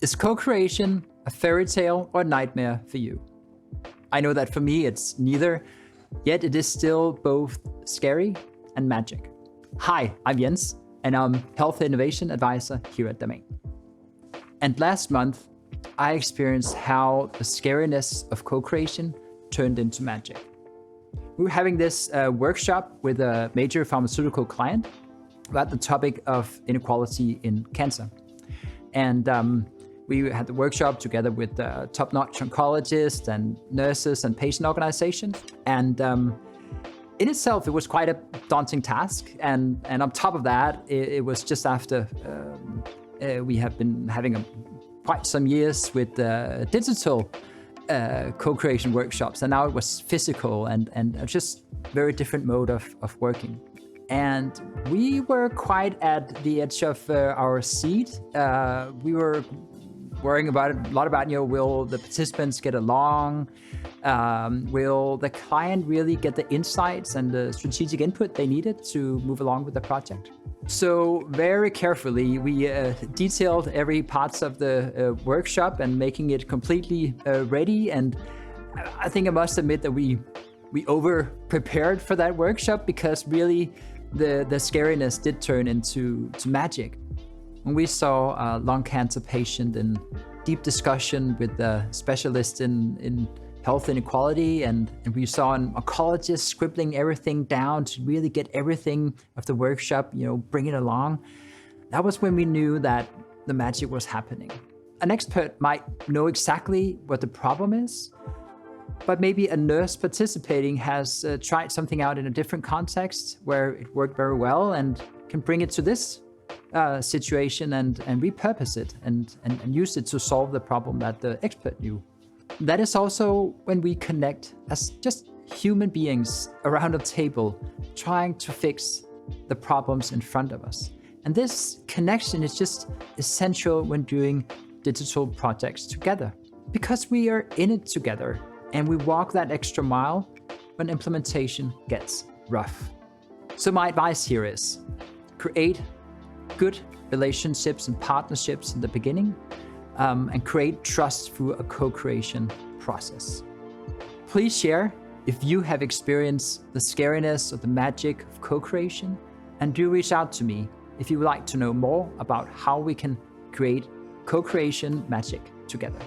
Is co-creation a fairy tale or a nightmare for you? I know that for me it's neither, yet it is still both scary and magic. Hi, I'm Jens, and I'm Health Innovation Advisor here at Daman. And last month, I experienced how the scariness of co-creation turned into magic. We were having this workshop with a major pharmaceutical client about the topic of inequality in cancer. And we had the workshop together with top-notch oncologists and nurses and patient organizations. And in itself, it was quite a daunting task. And on top of that, it was just after we have been having quite some years with digital co-creation workshops. And now it was physical and just very different mode of working. And we were quite at the edge of our seat. We were worrying a lot about, will the participants get along? Will the client really get the insights and the strategic input they needed to move along with the project? So very carefully, we detailed every parts of the workshop and making it completely ready. And I think I must admit that we over prepared for that workshop, because really the scariness did turn into magic. When we saw a lung cancer patient in deep discussion with the specialist in health inequality, and we saw an oncologist scribbling everything down to really get everything of the workshop, bring it along. That was when we knew that the magic was happening. An expert might know exactly what the problem is, but maybe a nurse participating has tried something out in a different context where it worked very well and can bring it to this situation and repurpose it and use it to solve the problem that the expert knew. That is also when we connect as just human beings around a table, trying to fix the problems in front of us. And this connection is just essential when doing digital projects together, because we are in it together and we walk that extra mile when implementation gets rough. So my advice here is create good relationships and partnerships in the beginning, and create trust through a co-creation process. Please share if you have experienced the scariness or the magic of co-creation, and do reach out to me if you would like to know more about how we can create co-creation magic together.